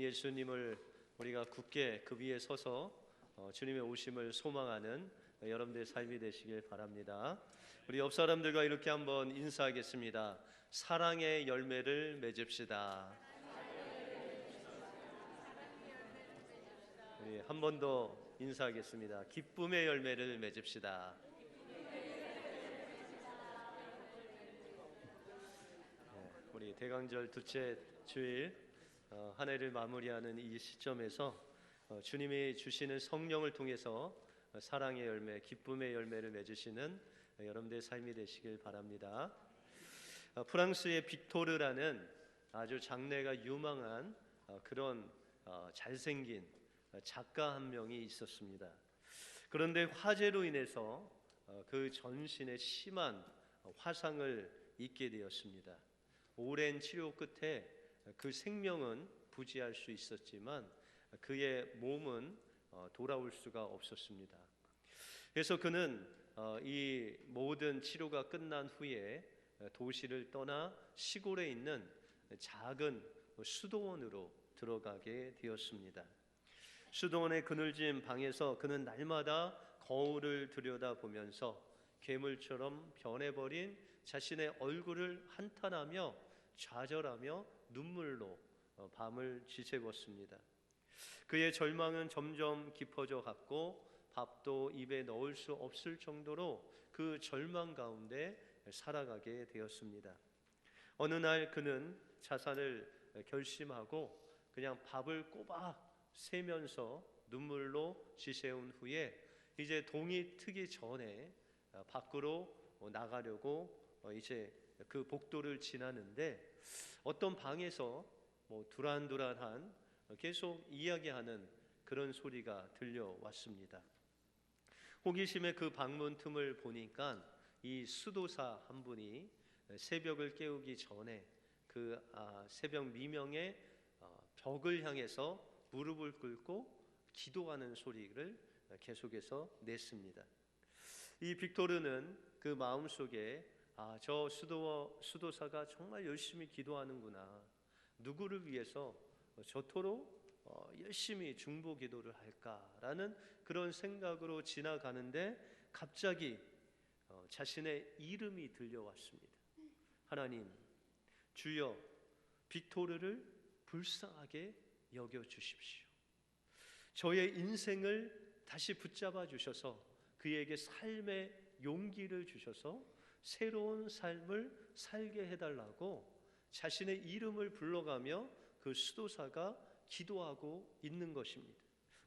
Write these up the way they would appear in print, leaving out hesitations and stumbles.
예수님을 우리가 굳게 그 위에 서서 주님의 오심을 소망하는 여러분들의 삶이 되시길 바랍니다. 우리 옆 사람들과 이렇게 한번 인사하겠습니다. 사랑의 열매를 맺읍시다. 우리 한 번 더 인사하겠습니다. 기쁨의 열매를 맺읍시다. 우리 대강절 둘째 주일 한 해를 마무리하는 이 시점에서 주님이 주시는 성령을 통해서 사랑의 열매, 기쁨의 열매를 맺으시는 여러분들의 삶이 되시길 바랍니다. 프랑스의 빅토르라는 아주 장래가 유망한 그런 잘생긴 작가 한 명이 있었습니다. 그런데 화재로 인해서 그 전신에 심한 화상을 입게 되었습니다. 오랜 치료 끝에 그 생명은 부지할 수 있었지만 그의 몸은 돌아올 수가 없었습니다. 그래서 그는 이 모든 치료가 끝난 후에 도시를 떠나 시골에 있는 작은 수도원으로 들어가게 되었습니다. 수도원의 그늘진 방에서 그는 날마다 거울을 들여다보면서 괴물처럼 변해버린 자신의 얼굴을 한탄하며 좌절하며 눈물로 밤을 지새웠습니다. 그의 절망은 점점 깊어져 갔고 밥도 입에 넣을 수 없을 정도로 그 절망 가운데 살아가게 되었습니다. 어느 날 그는 자살을 결심하고 그냥 밥을 꼬박 새면서 눈물로 지새운 후에 이제 동이 트기 전에 밖으로 나가려고 이제 그 복도를 지나는데 어떤 방에서 두란두란한 계속 이야기하는 그런 소리가 들려왔습니다. 호기심에 그 방문 틈을 보니까 이 수도사 한 분이 새벽을 깨우기 전에 그 새벽 미명에 벽을 향해서 무릎을 꿇고 기도하는 소리를 계속해서 냈습니다. 이 빅토르는 그 마음속에 저 수도사가 정말 열심히 기도하는구나. 누구를 위해서 저토록 열심히 중보 기도를 할까라는 그런 생각으로 지나가는데 갑자기 자신의 이름이 들려왔습니다. 하나님, 주여, 빅토르를 불쌍하게 여겨주십시오. 저의 인생을 다시 붙잡아 주셔서 그에게 삶의 용기를 주셔서 새로운 삶을 살게 해달라고 자신의 이름을 불러가며 그 수도사가 기도하고 있는 것입니다.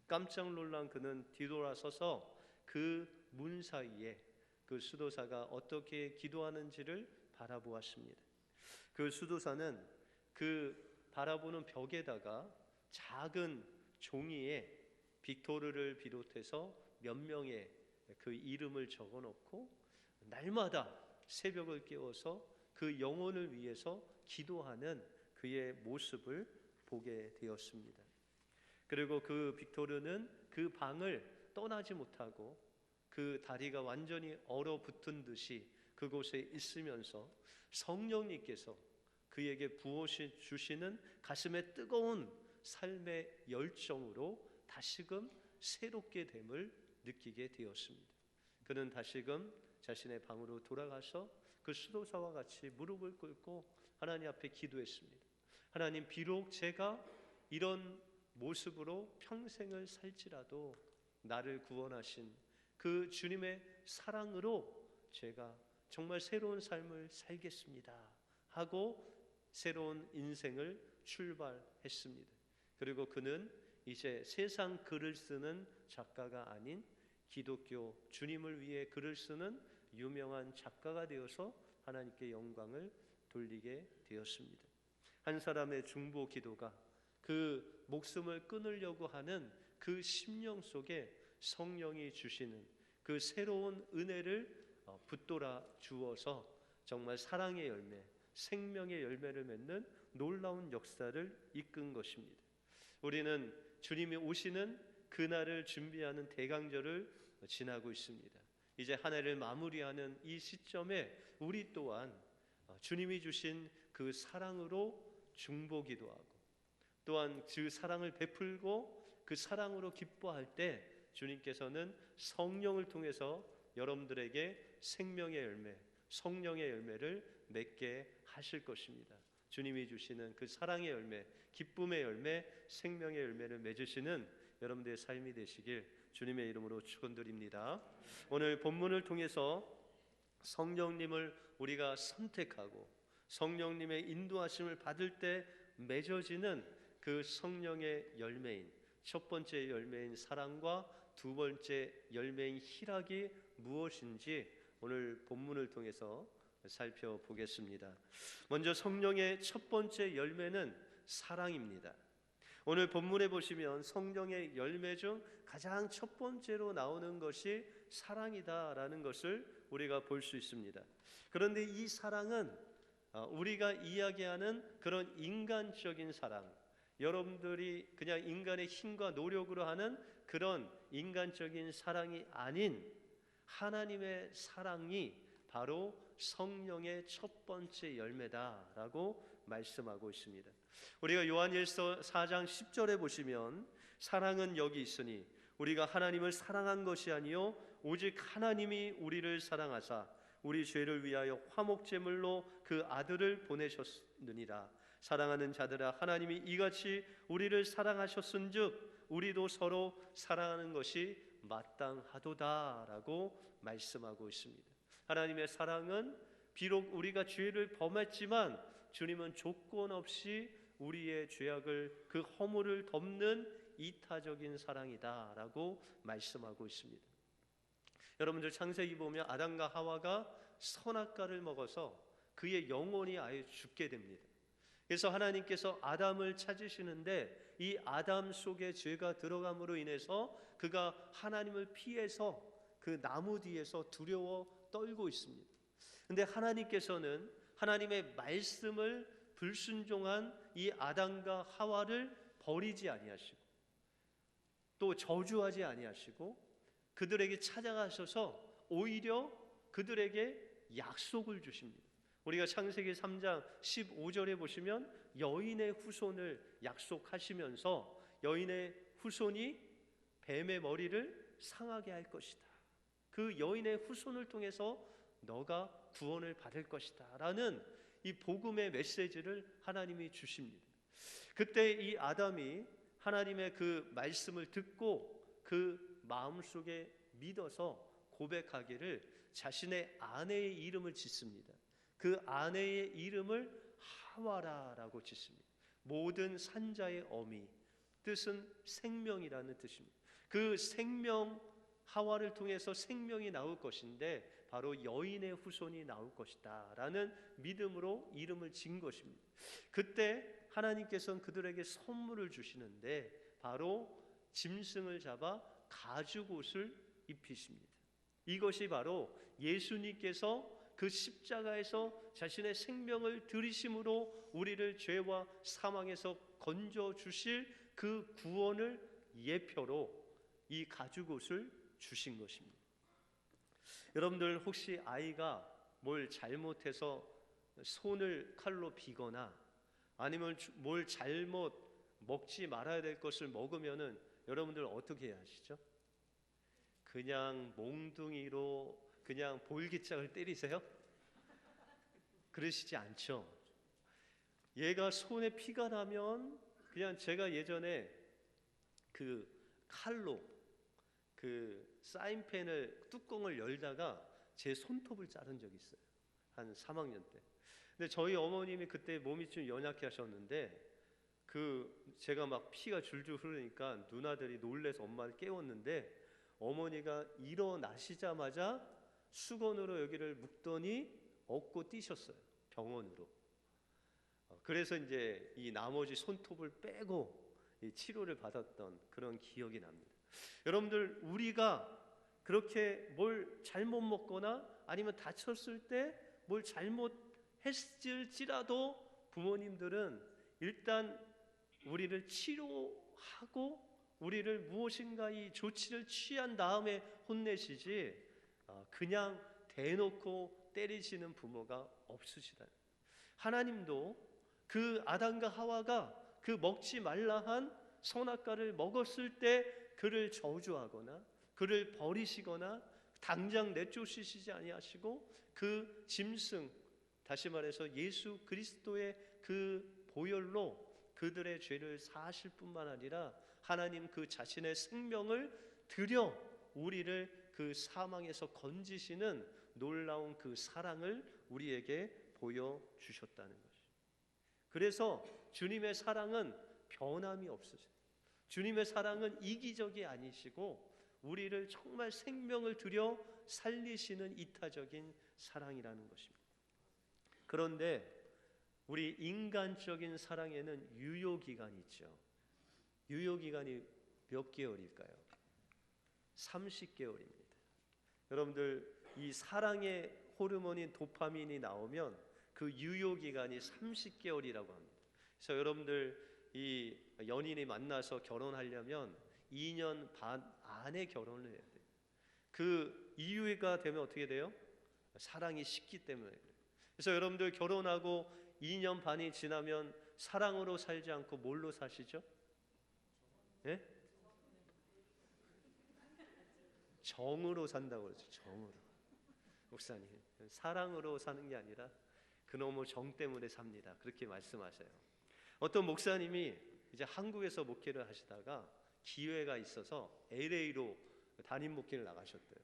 깜짝 놀란 그는 뒤돌아서서 그 문 사이에 그 수도사가 어떻게 기도하는지를 바라보았습니다. 그 수도사는 그 바라보는 벽에다가 작은 종이에 빅토르를 비롯해서 몇 명의 그 이름을 적어놓고 날마다 새벽을 깨워서 그 영혼을 위해서 기도하는 그의 모습을 보게 되었습니다. 그리고 그 빅토르는 그 방을 떠나지 못하고 그 다리가 완전히 얼어붙은 듯이 그곳에 있으면서 성령님께서 그에게 부어주시는 가슴에 뜨거운 삶의 열정으로 다시금 새롭게 됨을 느끼게 되었습니다. 그는 다시금 자신의 방으로 돌아가서 그 수도사와 같이 무릎을 꿇고 하나님 앞에 기도했습니다. 하나님, 비록 제가 이런 모습으로 평생을 살지라도 나를 구원하신 그 주님의 사랑으로 제가 정말 새로운 삶을 살겠습니다 하고 새로운 인생을 출발했습니다. 그리고 그는 이제 세상 글을 쓰는 작가가 아닌 기독교 주님을 위해 글을 쓰는 유명한 작가가 되어서 하나님께 영광을 돌리게 되었습니다. 한 사람의 중보 기도가 그 목숨을 끊으려고 하는 그 심령 속에 성령이 주시는 그 새로운 은혜를 붙돌아 주어서 정말 사랑의 열매, 생명의 열매를 맺는 놀라운 역사를 이끈 것입니다. 우리는 주님이 오시는 그날을 준비하는 대강절을 지나고 있습니다. 이제 한 해를 마무리하는 이 시점에 우리 또한 주님이 주신 그 사랑으로 중보기도 하고 또한 그 사랑을 베풀고 그 사랑으로 기뻐할 때 주님께서는 성령을 통해서 여러분들에게 생명의 열매, 성령의 열매를 맺게 하실 것입니다. 주님이 주시는 그 사랑의 열매, 기쁨의 열매, 생명의 열매를 맺으시는 여러분들의 삶이 되시길 주님의 이름으로 축원드립니다. 오늘 본문을 통해서 성령님을 우리가 선택하고 성령님의 인도하심을 받을 때 맺어지는 그 성령의 열매인, 첫 번째 열매인 사랑과 두 번째 열매인 희락이 무엇인지 오늘 본문을 통해서 살펴보겠습니다. 먼저 성령의 첫 번째 열매는 사랑입니다. 오늘 본문에 보시면 성령의 열매 중 가장 첫 번째로 나오는 것이 사랑이다라는 것을 우리가 볼 수 있습니다. 그런데 이 사랑은 우리가 이야기하는 그런 인간적인 사랑, 여러분들이 그냥 인간의 힘과 노력으로 하는 그런 인간적인 사랑이 아닌 하나님의 사랑이 바로 성령의 첫 번째 열매다라고 말씀하고 있습니다. 우리가 요한일서 4장 10절에 보시면 사랑은 여기 있으니 우리가 하나님을 사랑한 것이 아니요 오직 하나님이 우리를 사랑하사 우리 죄를 위하여 화목제물로 그 아들을 보내셨느니라. 사랑하는 자들아 하나님이 이같이 우리를 사랑하셨은즉 우리도 서로 사랑하는 것이 마땅하도다라고 말씀하고 있습니다. 하나님의 사랑은 비록 우리가 죄를 범했지만 주님은 조건 없이 우리의 죄악을 그 허물을 덮는 이타적인 사랑이다라고 말씀하고 있습니다. 여러분들 창세기 보면 아담과 하와가 선악과를 먹어서 그의 영혼이 아예 죽게 됩니다. 그래서 하나님께서 아담을 찾으시는데 이 아담 속에 죄가 들어감으로 인해서 그가 하나님을 피해서 그 나무 뒤에서 두려워 떨고 있습니다. 근데 하나님께서는 하나님의 말씀을 불순종한 이 아담과 하와를 버리지 아니하시고 또 저주하지 아니하시고 그들에게 찾아가셔서 오히려 그들에게 약속을 주십니다. 우리가 창세기 3장 15절에 보시면 여인의 후손을 약속하시면서 여인의 후손이 뱀의 머리를 상하게 할 것이다. 그 여인의 후손을 통해서 너가 구원을 받을 것이다 라는 이 복음의 메시지를 하나님이 주십니다. 그때 이 아담이 하나님의 그 말씀을 듣고 그 마음속에 믿어서 고백하기를 자신의 아내의 이름을 짓습니다. 그 아내의 이름을 하와라라고 짓습니다. 모든 산자의 어미, 뜻은 생명이라는 뜻입니다. 그 생명 하와를 통해서 생명이 나올 것인데 바로 여인의 후손이 나올 것이다 라는 믿음으로 이름을 지은 것입니다. 그때 하나님께서는 그들에게 선물을 주시는데 바로 짐승을 잡아 가죽옷을 입히십니다. 이것이 바로 예수님께서 그 십자가에서 자신의 생명을 들이심으로 우리를 죄와 사망에서 건져 주실 그 구원을 예표로 이 가죽옷을 주신 것입니다. 여러분들 혹시 아이가 뭘 잘못해서 손을 칼로 비거나 아니면 뭘 잘못 먹지 말아야 될 것을 먹으면은 여러분들 어떻게 해야 하시죠? 그냥 몽둥이로 그냥 볼기짝을 때리세요? 그러시지 않죠. 얘가 손에 피가 나면 그냥 제가 예전에 그 칼로 그 사인펜을 뚜껑을 열다가 제 손톱을 자른 적이 있어요. 한 3학년 때. 근데 저희 어머님이 그때 몸이 좀 연약해 하셨는데 그 제가 막 피가 줄줄 흐르니까 누나들이 놀래서 엄마를 깨웠는데 어머니가 일어나시자마자 수건으로 여기를 묶더니 업고 뛰셨어요. 병원으로. 그래서 이제 이 나머지 손톱을 빼고 이 치료를 받았던 그런 기억이 납니다. 여러분들 우리가 그렇게 뭘 잘못 먹거나 아니면 다쳤을 때 뭘 잘못했을지라도 부모님들은 일단 우리를 치료하고 우리를 무엇인가 이 조치를 취한 다음에 혼내시지 그냥 대놓고 때리시는 부모가 없으시다. 하나님도 그 아담과 하와가 그 그 먹지 말라 한 선악과를 먹었을 때 그를 저주하거나 그를 버리시거나 당장 내쫓으시지 아니하시고 그 짐승, 다시 말해서 예수 그리스도의 그 보혈로 그들의 죄를 사하실 뿐만 아니라 하나님 그 자신의 생명을 들여 우리를 그 사망에서 건지시는 놀라운 그 사랑을 우리에게 보여주셨다는 것이죠. 그래서 주님의 사랑은 변함이 없으세요. 주님의 사랑은 이기적이 아니시고 우리를 정말 생명을 들여 살리시는 이타적인 사랑이라는 것입니다. 그런데 우리 인간적인 사랑에는 유효기간이 있죠. 유효기간이 몇 개월일까요? 30개월입니다. 여러분들 이 사랑의 호르몬인 도파민이 나오면 그 유효기간이 30개월이라고 합니다. 그래서 여러분들 이 연인이 만나서 결혼하려면 2년 반 안에 결혼을 해야 돼요. 그 이유가 되면 어떻게 돼요? 사랑이 식기 때문에 그래요. 그래서 여러분들 결혼하고 2년 반이 지나면 사랑으로 살지 않고 뭘로 사시죠? 예? 정으로 산다고 그러죠. 정으로. 목사님, 사랑으로 사는 게 아니라 그놈의 정 때문에 삽니다. 그렇게 말씀하셔요. 어떤 목사님이 이제 한국에서 목회를 하시다가 기회가 있어서 LA로 담임 목회를 나가셨대요.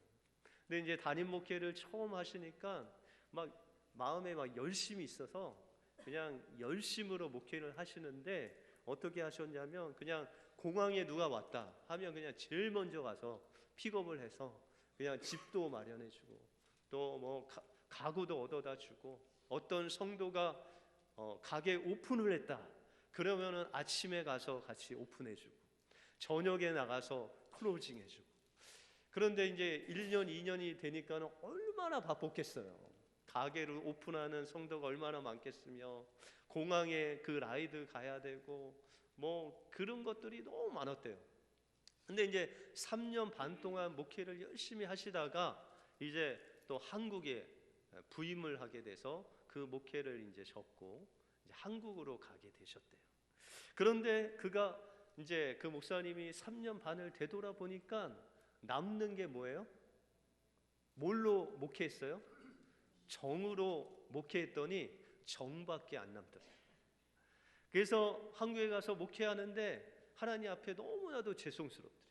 근데 이제 담임 목회를 처음 하시니까 막 마음에 막 열심이 있어서 그냥 열심으로 목회를 하시는데 어떻게 하셨냐면 그냥 공항에 누가 왔다 하면 그냥 제일 먼저 가서 픽업을 해서 그냥 집도 마련해주고 또 뭐 가구도 얻어다 주고 어떤 성도가 가게 오픈을 했다 그러면은 아침에 가서 같이 오픈해주고 저녁에 나가서 클로징해주고. 그런데 이제 1년 2년이 되니까는 얼마나 바빴겠어요. 가게를 오픈하는 성도가 얼마나 많겠으며 공항에 그 라이드 가야 되고 뭐 그런 것들이 너무 많았대요. 근데 이제 3년 반 동안 목회를 열심히 하시다가 이제 또 한국에 부임을 하게 돼서 그 목회를 이제 접고 이제 한국으로 가게 되셨대요. 그런데 그가 이제 그 목사님이 3년 반을 되돌아보니까 남는 게 뭐예요? 뭘로 목회했어요? 정으로 목회했더니 정밖에 안 남더래요. 그래서 한국에 가서 목회하는데 하나님 앞에 너무나도 죄송스럽더래요.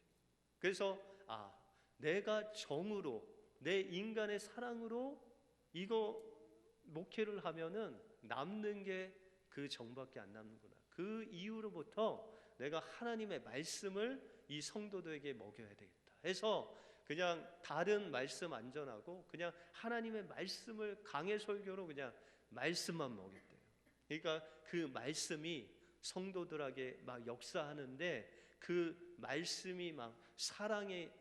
그래서 내가 정으로 내 인간의 사랑으로 이거 목회를 하면은 남는 게 그 정밖에 안 남는구나. 그 이후로부터 내가 하나님의 말씀을 이 성도들에게 먹여야 되겠다 해서 그냥 다른 말씀 안 전하고 그냥 하나님의 말씀을 강해 설교로 그냥 말씀만 먹였대요. 그러니까 그 말씀이 성도들에게 막 역사하는데 그 말씀이 막 사랑의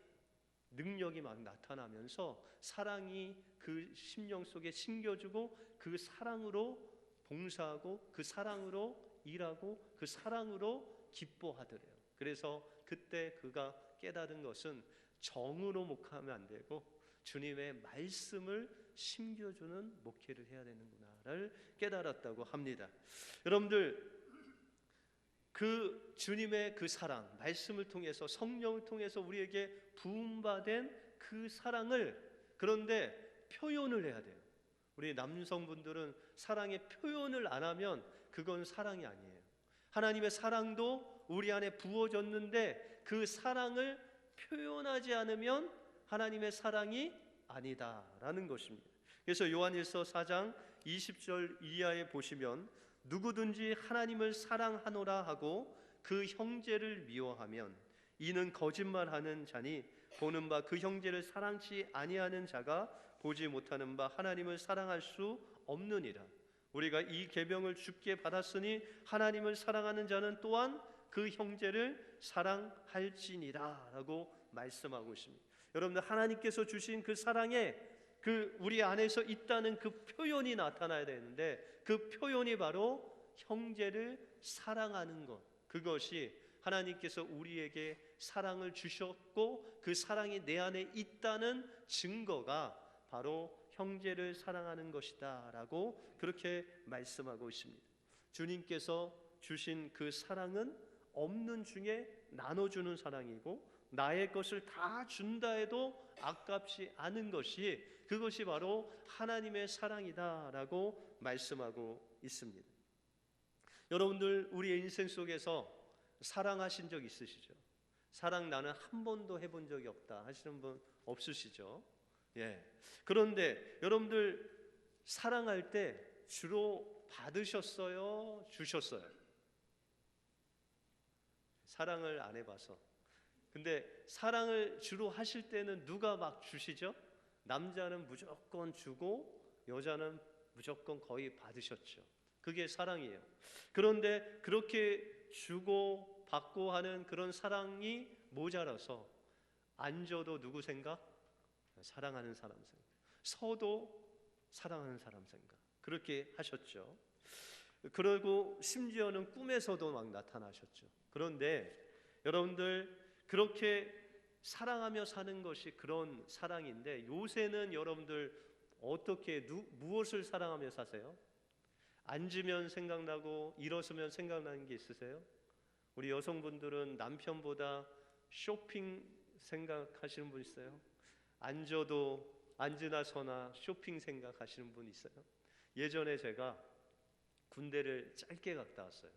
능력이 막 나타나면서 사랑이 그 심령 속에 심겨주고 그 사랑으로 봉사하고 그 사랑으로 일하고 그 사랑으로 기뻐하더래요. 그래서 그때 그가 깨달은 것은 정으로 목회하면 안 되고 주님의 말씀을 심겨주는 목회를 해야 되는구나를 깨달았다고 합니다. 여러분들 그 주님의 그 사랑, 말씀을 통해서 성령을 통해서 우리에게 부음받은 그 사랑을 그런데 표현을 해야 돼요. 우리 남성분들은 사랑의 표현을 안 하면 그건 사랑이 아니에요. 하나님의 사랑도 우리 안에 부어졌는데 그 사랑을 표현하지 않으면 하나님의 사랑이 아니다라는 것입니다. 그래서 요한일서 4장 20절 이하에 보시면 누구든지 하나님을 사랑하노라 하고 그 형제를 미워하면 이는 거짓말하는 자니 보는 바 그 형제를 사랑치 아니하는 자가 보지 못하는 바 하나님을 사랑할 수 없느니라. 우리가 이 계명을 주께 받았으니 하나님을 사랑하는 자는 또한 그 형제를 사랑할지니라 라고 말씀하고 있습니다. 여러분들 하나님께서 주신 그 사랑에 그 우리 안에서 있다는 그 표현이 나타나야 되는데 그 표현이 바로 형제를 사랑하는 것. 그것이 하나님께서 우리에게 사랑을 주셨고 그 사랑이 내 안에 있다는 증거가 바로 형제를 사랑하는 것이다 라고 그렇게 말씀하고 있습니다. 주님께서 주신 그 사랑은 없는 중에 나눠주는 사랑이고, 나의 것을 다 준다 해도 아깝지 않은 것이, 그것이 바로 하나님의 사랑이다라고 말씀하고 있습니다. 여러분들, 우리의 인생 속에서 사랑하신 적 있으시죠? 사랑 나는 한 번도 해본 적이 없다 하시는 분 없으시죠? 예. 그런데 여러분들, 사랑할 때 주로 받으셨어요? 주셨어요? 사랑을 안 해봐서. 근데 사랑을 주로 하실 때는 누가 막 주시죠? 남자는 무조건 주고 여자는 무조건 거의 받으셨죠. 그게 사랑이에요. 그런데 그렇게 주고 받고 하는 그런 사랑이 모자라서 안 줘도 누구 생각? 사랑하는 사람 생각. 서도 사랑하는 사람 생각. 그렇게 하셨죠. 그리고 심지어는 꿈에서도 막 나타나셨죠. 그런데 여러분들, 그렇게 사랑하며 사는 것이 그런 사랑인데, 요새는 여러분들 어떻게 무엇을 사랑하며 사세요? 앉으면 생각나고 일어서면 생각나는 게 있으세요? 우리 여성분들은 남편보다 쇼핑 생각하시는 분 있어요? 앉으나 서나 쇼핑 생각하시는 분 있어요? 예전에 제가 군대를 짧게 갔다 왔어요.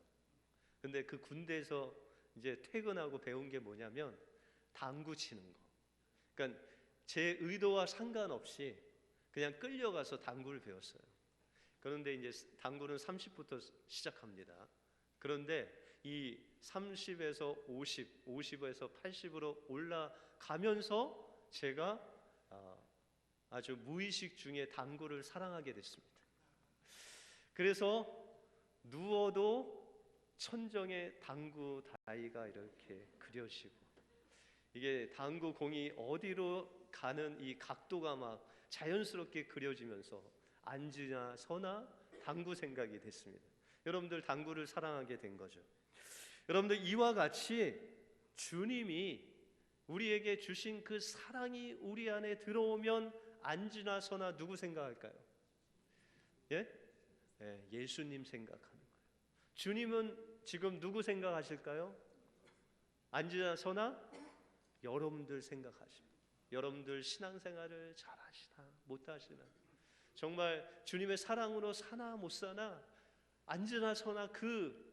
근데 그 군대에서 이제 퇴근하고 배운 게 뭐냐면 당구 치는 거. 그러니까 제 의도와 상관없이 그냥 끌려가서 당구를 배웠어요. 그런데 이제 당구는 30부터 시작합니다. 그런데 이 30에서 50, 50에서 80으로 올라가면서 제가 아주 무의식 중에 당구를 사랑하게 됐습니다. 그래서 누워도 천정에 당구 다이가 이렇게 그려지고, 이게 당구 공이 어디로 가는 이 각도가 막 자연스럽게 그려지면서 앉으나 서나 당구 생각이 됐습니다. 여러분들, 당구를 사랑하게 된 거죠. 여러분들, 이와 같이 주님이 우리에게 주신 그 사랑이 우리 안에 들어오면 앉으나 서나 누구 생각할까요? 예? 예수님 생각하는 거예요. 주님은 지금 누구 생각하실까요? 앉으나 서나 여러분들 생각하십니다. 여러분들 신앙생활을 잘하시나 못하시나, 정말 주님의 사랑으로 사나 못 사나, 앉으나 서나 그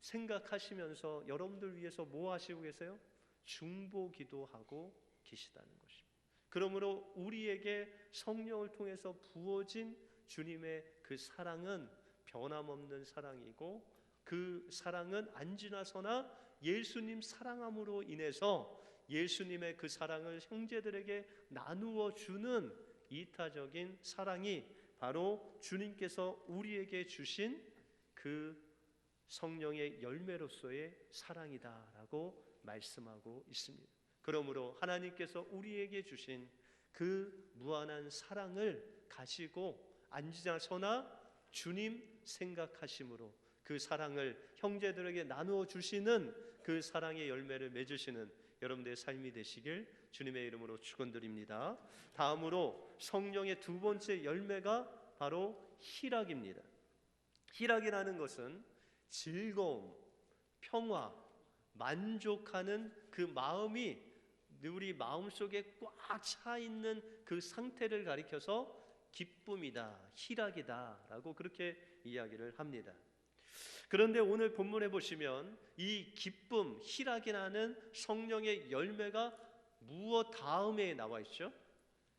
생각하시면서 여러분들 위해서 뭐 하시고 계세요? 중보기도 하고 계시다는 것입니다. 그러므로 우리에게 성령을 통해서 부어진 주님의 그 사랑은 변함없는 사랑이고, 그 사랑은 앉으나 서나 예수님 사랑함으로 인해서 예수님의 그 사랑을 형제들에게 나누어 주는 이타적인 사랑이 바로 주님께서 우리에게 주신 그 성령의 열매로서의 사랑이다라고 말씀하고 있습니다. 그러므로 하나님께서 우리에게 주신 그 무한한 사랑을 가지고 앉으나 서나 주님 생각하심으로 그 사랑을 형제들에게 나누어 주시는 그 사랑의 열매를 맺으시는 여러분들의 삶이 되시길 주님의 이름으로 축원드립니다. 다음으로 성령의 두 번째 열매가 바로 희락입니다. 희락이라는 것은 즐거움, 평화, 만족하는 그 마음이 우리 마음속에 꽉 차 있는 그 상태를 가리켜서 기쁨이다, 희락이다 라고 그렇게 이야기를 합니다. 그런데 오늘 본문에 보시면 이 기쁨, 희락이라는 성령의 열매가 무엇 다음에 나와 있죠?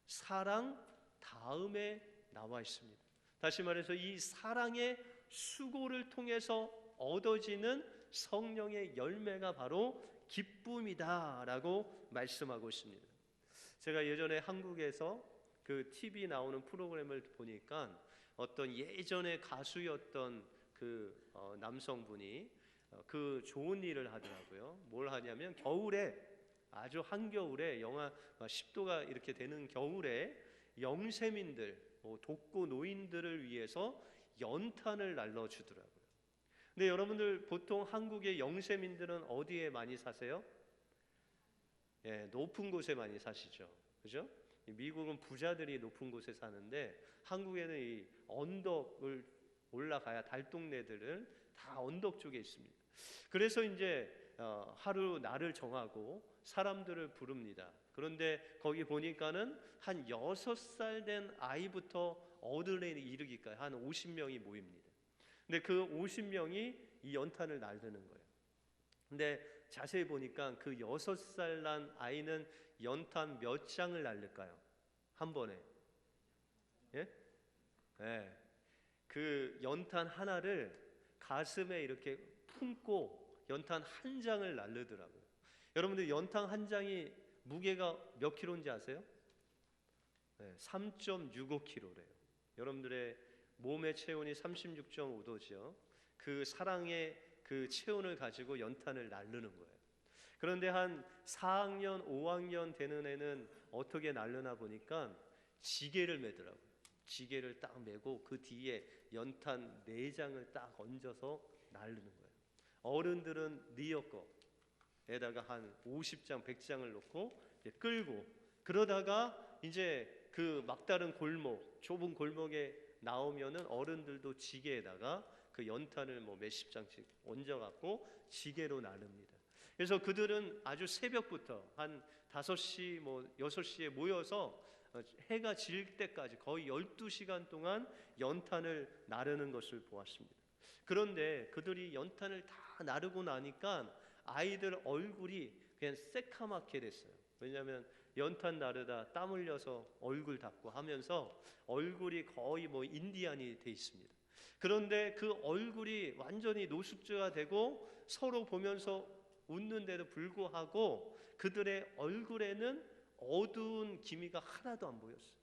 사랑 다음에 나와 있습니다. 다시 말해서 이 사랑의 수고를 통해서 얻어지는 성령의 열매가 바로 기쁨이다라고 말씀하고 있습니다. 제가 예전에 한국에서 그 TV 나오는 프로그램을 보니까 어떤 예전에 가수였던 그 남성분이 그 좋은 일을 하더라고요. 뭘 하냐면 겨울에, 아주 한겨울에 영하 10도가 이렇게 되는 겨울에 영세민들, 독거 노인들을 위해서 연탄을 날려주더라고요. 근데 여러분들, 보통 한국의 영세민들은 어디에 많이 사세요? 높은 곳에 많이 사시죠. 그죠? 미국은 부자들이 높은 곳에 사는데 한국에는 이 언덕을 올라가야, 달동네들을 다 언덕 쪽에 있습니다. 그래서 이제 하루 날을 정하고 사람들을 부릅니다. 그런데 거기 보니까는 한 6살 된 아이부터 어른에 이르기까지 한 50명이 모입니다. 근데 그 50명이 이 연탄을 나르는 거예요. 근데 자세히 보니까 그 6살 난 아이는 연탄 몇 장을 날릴까요? 한 번에? 예? 네. 그 연탄 하나를 가슴에 이렇게 품고 연탄 한 장을 날르더라고요. 여러분들 연탄 한 장이 무게가 몇 킬로인지 아세요? 네, 3.65kg래요. 여러분들의 몸의 체온이 36.5도죠. 그 사랑의 그 체온을 가지고 연탄을 날르는 거예요. 그런데 한 4학년, 5학년 되는 애는 어떻게 날르나 보니까 지게를 매더라고요. 지게를 딱 매고 그 뒤에 연탄 4장을 딱 얹어서 날르는 거예요. 어른들은 리어거에다가 한 50장, 100장을 놓고 끌고 그러다가 이제 그 막다른 골목, 좁은 골목에 나오면은 어른들도 지게에다가 그 연탄을 뭐 몇십 장씩 얹어갖고 지게로 나릅니다. 그래서 그들은 아주 새벽부터 한 5시 뭐 6시에 모여서 해가 질 때까지 거의 12시간 동안 연탄을 나르는 것을 보았습니다. 그런데 그들이 연탄을 다 나르고 나니까 아이들 얼굴이 그냥 새카맣게 됐어요. 왜냐하면 연탄 나르다 땀 흘려서 얼굴 닦고 하면서 얼굴이 거의 뭐 인디안이 돼 있습니다. 그런데 그 얼굴이 완전히 노숙자가 되고 서로 보면서 웃는데도 불구하고 그들의 얼굴에는 어두운 기미가 하나도 안 보였어요.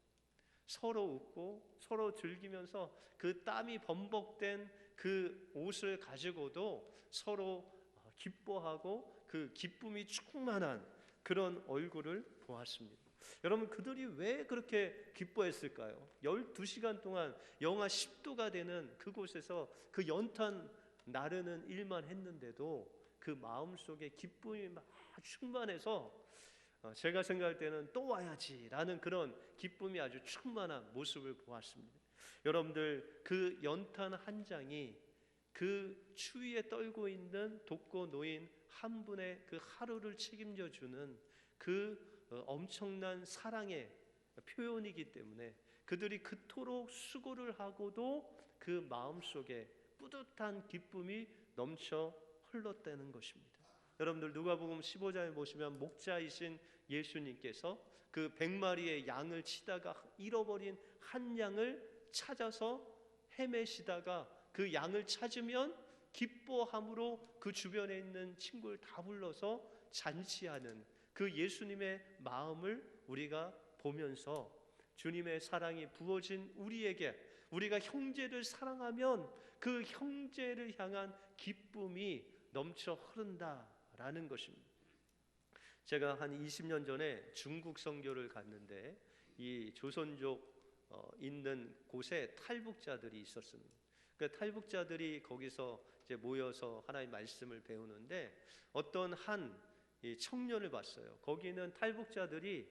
서로 웃고 서로 즐기면서 그 땀이 범벅된 그 옷을 가지고도 서로 기뻐하고 그 기쁨이 충만한 그런 얼굴을 보았습니다. 여러분 그들이 왜 그렇게 기뻐했을까요? 12시간 동안 영하 10도가 되는 그곳에서 그 연탄 나르는 일만 했는데도 그 마음속에 기쁨이 막 충만해서 제가 생각할 때는 또 와야지라는 그런 기쁨이 아주 충만한 모습을 보았습니다. 여러분들 그 연탄 한 장이 그 추위에 떨고 있는 독거 노인 한 분의 그 하루를 책임져 주는 그 엄청난 사랑의 표현이기 때문에 그들이 그토록 수고를 하고도 그 마음속에 뿌듯한 기쁨이 넘쳐 흘렀다는 것입니다. 여러분들 누가복음 15장에 보시면 목자이신 예수님께서 그 100마리의 양을 치다가 잃어버린 한 양을 찾아서 헤매시다가 그 양을 찾으면 기뻐함으로 그 주변에 있는 친구를 다 불러서 잔치하는 그 예수님의 마음을 우리가 보면서 주님의 사랑이 부어진 우리에게 우리가 형제를 사랑하면 그 형제를 향한 기쁨이 넘쳐 흐른다라는 것입니다. 제가 한 20년 전에 중국 선교를 갔는데 이 조선족 있는 곳에 탈북자들이 있었습니다. 그 탈북자들이 거기서 이제 모여서 하나님의 말씀을 배우는데 어떤 한 청년을 봤어요. 거기는 탈북자들이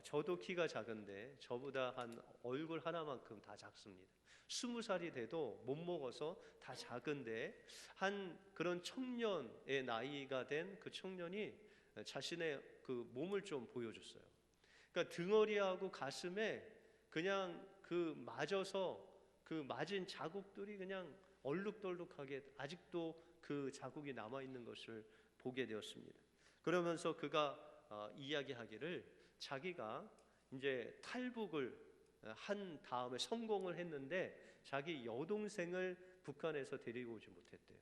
저도 키가 작은데 저보다 한 얼굴 하나만큼 다 작습니다. 20살이 돼도 못 먹어서 다 작은데 한 그런 청년의 나이가 된 그 청년이 자신의 그 몸을 좀 보여줬어요. 그러니까 등허리하고 가슴에 그냥 그 맞아서 그 맞은 자국들이 그냥 얼룩덜룩하게 아직도 그 자국이 남아 있는 것을 보게 되었습니다. 그러면서 그가 이야기하기를 자기가 이제 탈북을 한 다음에 성공을 했는데 자기 여동생을 북한에서 데리고 오지 못했대요.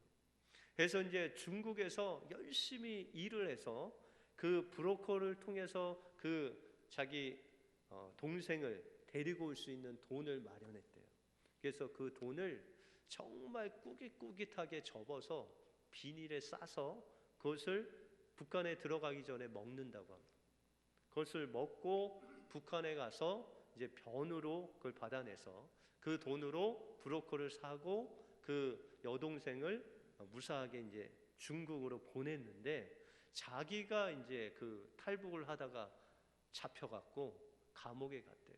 그래서 이제 중국에서 열심히 일을 해서 그 브로커를 통해서 그 자기 동생을 데리고 올 수 있는 돈을 마련했대요. 그래서 그 돈을 정말 꾸깃꾸깃하게 접어서 비닐에 싸서 그것을 북한에 들어가기 전에 먹는다고 합니다. 그것을 먹고 북한에 가서 이제 변으로 그걸 받아내서 그 돈으로 브로커를 사고 그 여동생을 무사하게 이제 중국으로 보냈는데 자기가 이제 그 탈북을 하다가 잡혀갖고 감옥에 갔대요.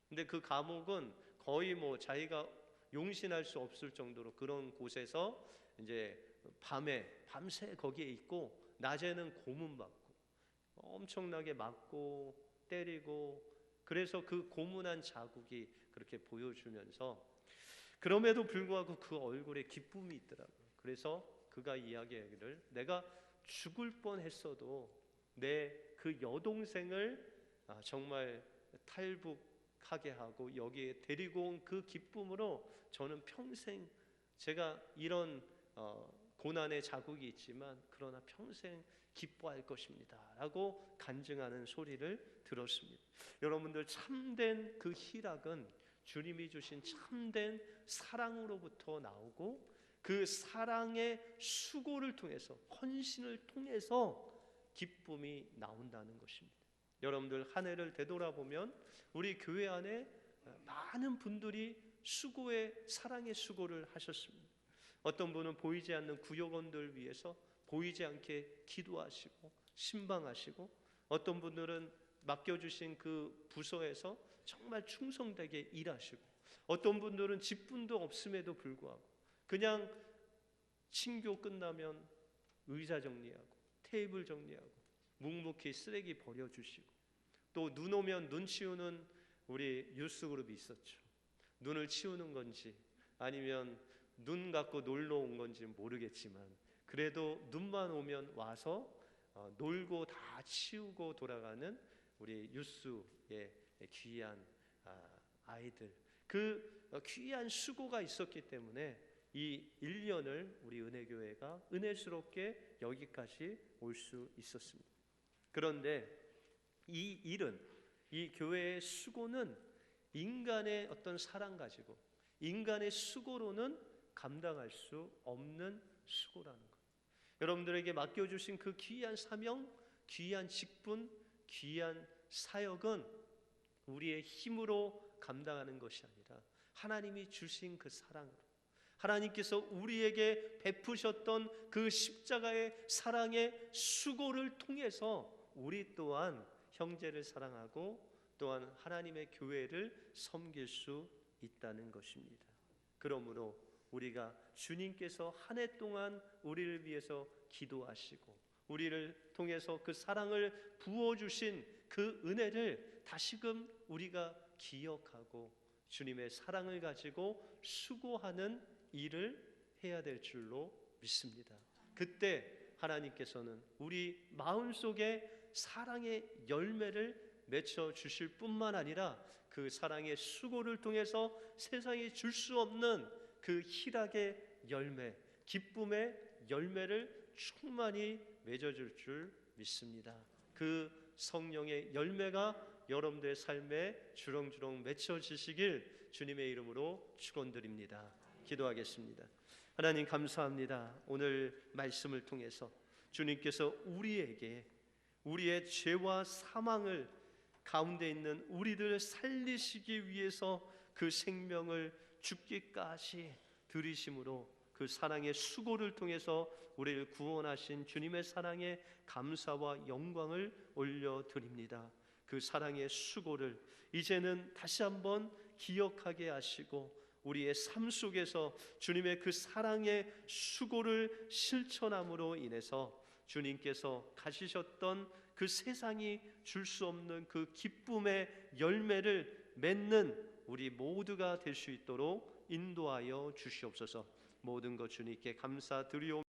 근데 그 감옥은 거의 뭐 자기가 용신할 수 없을 정도로 그런 곳에서 이제 밤새 거기에 있고 낮에는 고문받고 엄청나게 맞고 때리고, 그래서 그 고문한 자국이 그렇게 보여주면서, 그럼에도 불구하고 그 얼굴에 기쁨이 있더라고요. 그래서 그가 이야기하기를, 내가 죽을 뻔했어도 내 그 여동생을 정말 탈북하게 하고 여기에 데리고 온 그 기쁨으로 저는 평생, 제가 이런 고난의 자국이 있지만 그러나 평생 기뻐할 것입니다 라고 간증하는 소리를 들었습니다. 여러분들, 참된 그 희락은 주님이 주신 참된 사랑으로부터 나오고, 그 사랑의 수고를 통해서, 헌신을 통해서 기쁨이 나온다는 것입니다. 여러분들, 한 해를 되돌아보면 우리 교회 안에 많은 분들이 사랑의 수고를 하셨습니다. 어떤 분은 보이지 않는 구역원들 위해서 보이지 않게 기도하시고 신방하시고, 어떤 분들은 맡겨주신 그 부서에서 정말 충성되게 일하시고, 어떤 분들은 직분도 없음에도 불구하고 그냥 친교 끝나면 의자 정리하고 테이블 정리하고 묵묵히 쓰레기 버려주시고, 또 눈 오면 눈 치우는 우리 유스그룹이 있었죠. 눈을 치우는 건지 아니면 눈 갖고 놀러 온 건지 모르겠지만 그래도 눈만 오면 와서 놀고 다 치우고 돌아가는 우리 유스의 귀한 아이들, 그 귀한 수고가 있었기 때문에 이 1년을 우리 은혜교회가 은혜스럽게 여기까지 올 수 있었습니다. 그런데 이 교회의 수고는 인간의 어떤 사랑 가지고, 인간의 수고로는 감당할 수 없는 수고라는 것. 여러분들에게 맡겨주신 그 귀한 사명, 귀한 직분, 귀한 사역은 우리의 힘으로 감당하는 것이 아니라 하나님이 주신 그 사랑으로, 하나님께서 우리에게 베푸셨던 그 십자가의 사랑의 수고를 통해서 우리 또한 형제를 사랑하고 또한 하나님의 교회를 섬길 수 있다는 것입니다. 그러므로 우리가 주님께서 한 해 동안 우리를 위해서 기도하시고 우리를 통해서 그 사랑을 부어주신 그 은혜를 다시금 우리가 기억하고 주님의 사랑을 가지고 수고하는 일을 해야 될 줄로 믿습니다. 그때 하나님께서는 우리 마음속에 사랑의 열매를 맺혀 주실 뿐만 아니라 그 사랑의 수고를 통해서 세상이 줄 수 없는 그 희락의 열매, 기쁨의 열매를 충만히 맺어줄 줄 믿습니다. 그 성령의 열매가 여러분들의 삶에 주렁주렁 맺혀지시길 주님의 이름으로 축원드립니다. 기도하겠습니다. 하나님, 감사합니다. 오늘 말씀을 통해서 주님께서 우리에게 우리의 죄와 사망을 가운데 있는 우리들을 살리시기 위해서 그 생명을 죽기까지 들이심으로 그 사랑의 수고를 통해서 우리를 구원하신 주님의 사랑에 감사와 영광을 올려드립니다. 그 사랑의 수고를 이제는 다시 한번 기억하게 하시고 우리의 삶 속에서 주님의 그 사랑의 수고를 실천함으로 인해서 주님께서 가지셨던 그 세상이 줄 수 없는 그 기쁨의 열매를 맺는 우리 모두가 될 수 있도록 인도하여 주시옵소서. 모든 것 주님께 감사드리옵나이다.